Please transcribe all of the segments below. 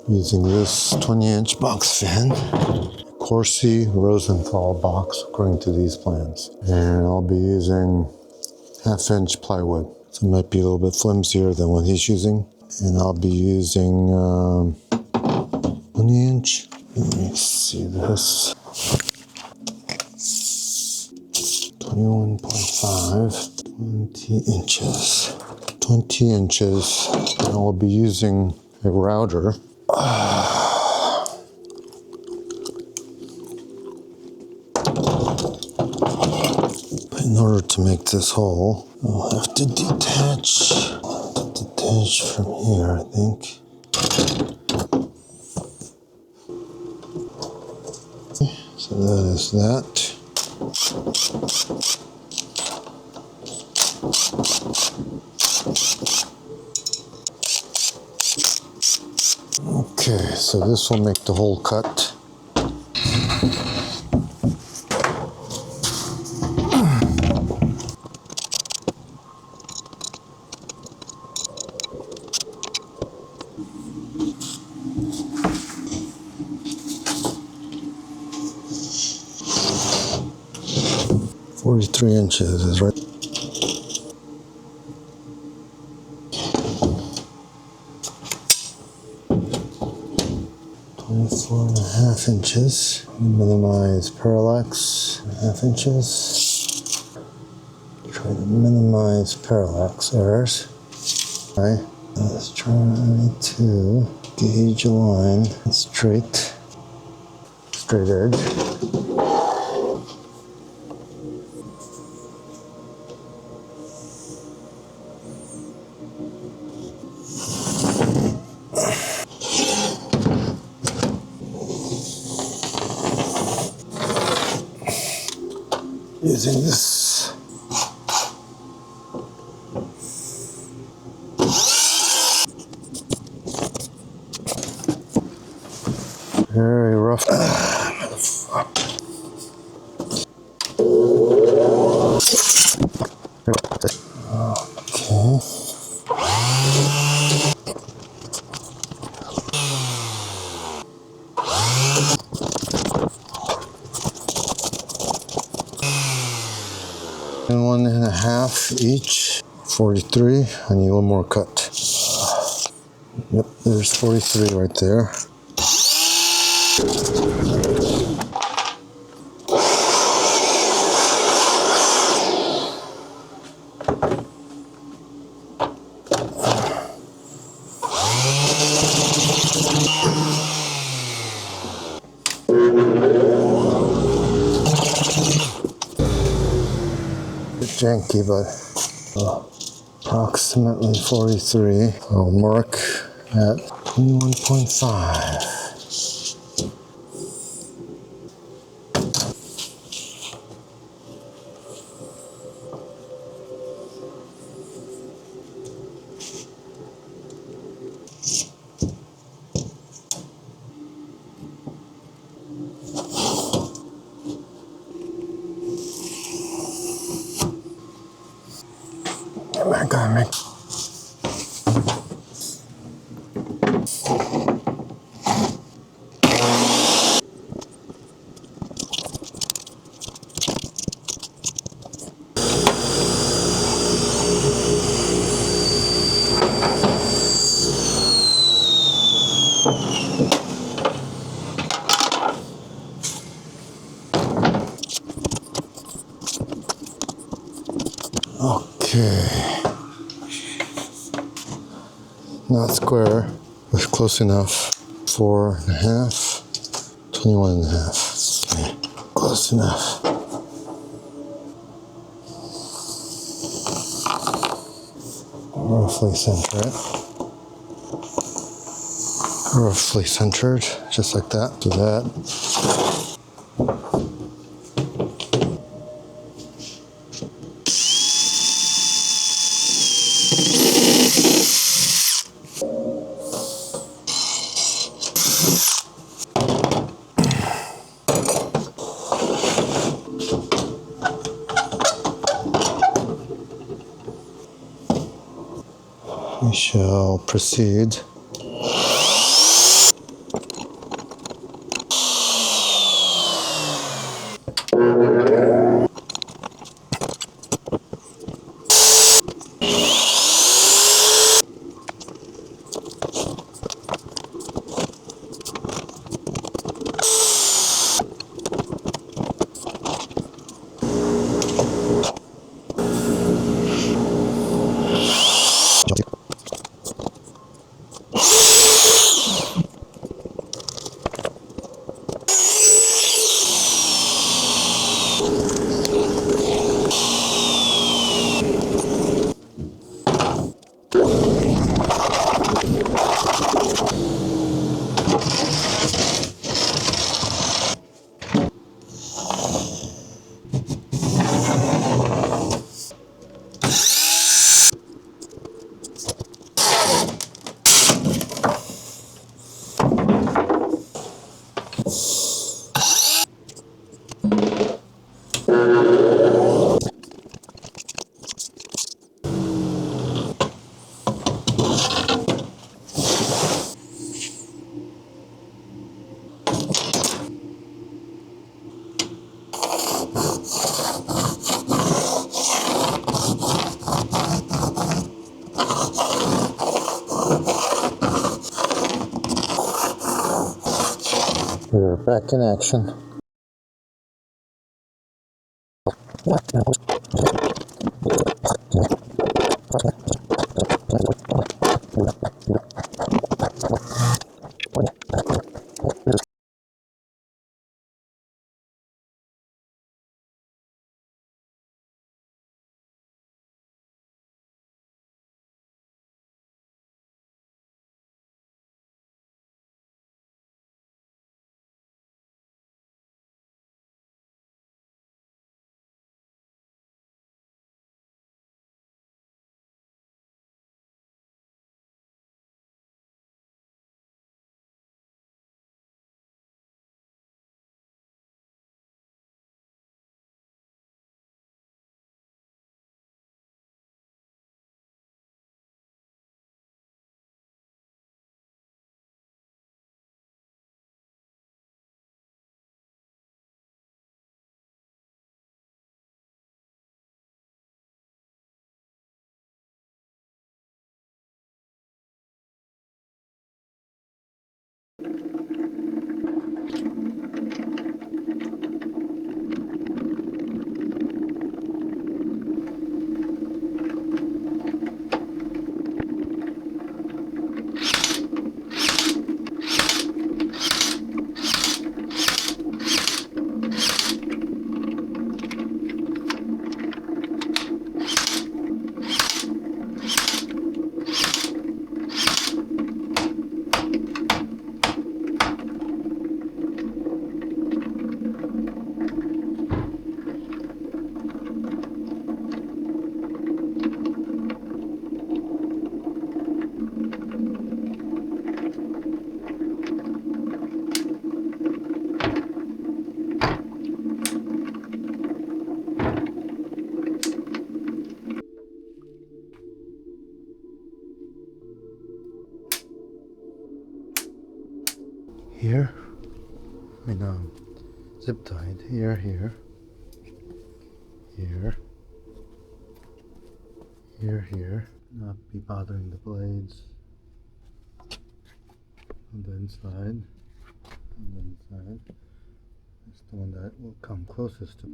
using this 20-inch box fan, Corsi Rosenthal box, according to these plans. And I'll be using 1/2-inch plywood. So it might be a little bit flimsier than what he's using. And I'll be using 20-inch. Let me see this. 21.5, 20 inches. 20 inches. And I'll be using a router. In order to make this hole, I'll have to detach from here, I think. So that is that. Okay, so this will make the hole cut. .43 inches is right. 24.5 inches. Minimize parallax. 1/2 inches. Try to minimize parallax errors. Okay. Let's try to gauge a line. Straight edge. Using this. Very rough. Okay. And 1.5 each. 43. I need a little more cut. Yep, there's 43 right there. Janky, but approximately 43. I'll mark at 21.5. I gotta make. Okay. Not square, but close enough. 4.5, 21.5. Okay, close enough. Roughly center it. Roughly centered, just like that. Do that. We shall proceed We're back in action. Here, zip tied here, here, here. Not be bothering the blades on the inside. It's the one that will come closest to.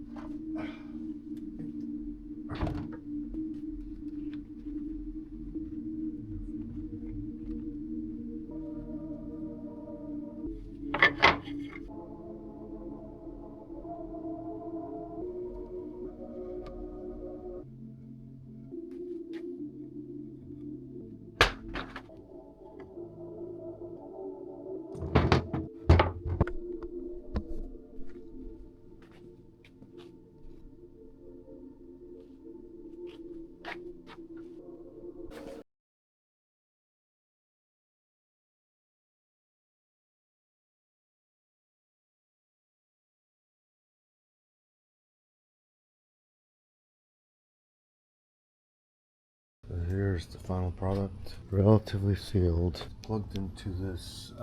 So here's the final product, relatively sealed, plugged into this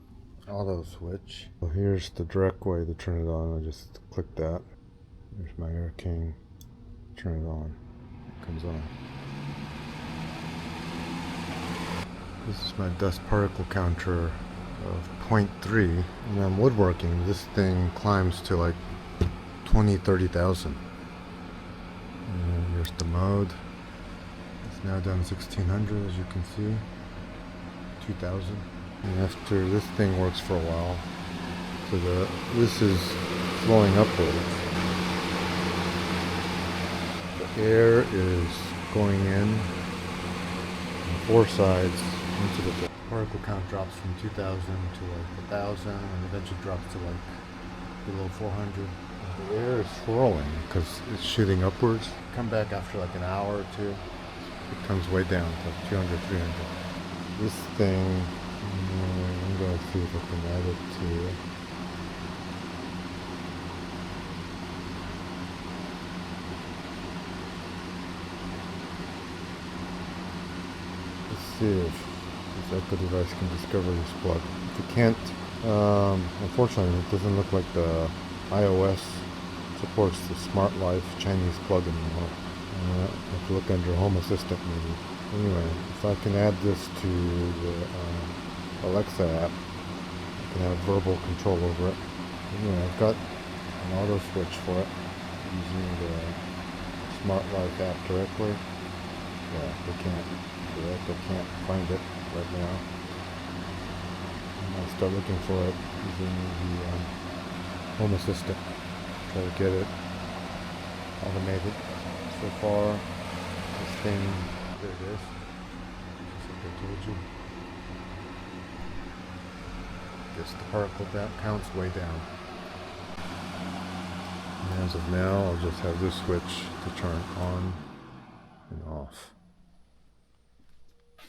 auto switch. So here's the direct way to turn it on. I just click that. There's my AirKing. Turn it on. It comes on. This is my dust particle counter of 0.3. And I'm woodworking. This thing climbs to like 20-30,000. And here's the mode. It's now done 1600, as you can see. 2000. And after this thing works for a while, so this is flowing upward. The air is going in on four sides into the particle count drops from 2000 to like 1000 and eventually drops to like below 400. The air is swirling because it's shooting upwards. Come back after like an hour or two, it comes way down to 200, 300. This thing, I'm going to see if I can add it to. Let's see if this Echo device can discover this plug. If it can't, unfortunately, it doesn't look like the iOS supports the Smart Life Chinese plug anymore. I have to look under Home Assistant maybe. Anyway, if I can add this to the Alexa app, I can have verbal control over it. Anyway, I've got an auto switch for it using the Smart Life app directly. Yeah, they can't find it right now. I'll start looking for it using the Home Assistant. Try to get it automated. So far, this thing, there it is. Just like I told you. Guess the particle count's way down. And as of now, I'll just have this switch to turn on and off.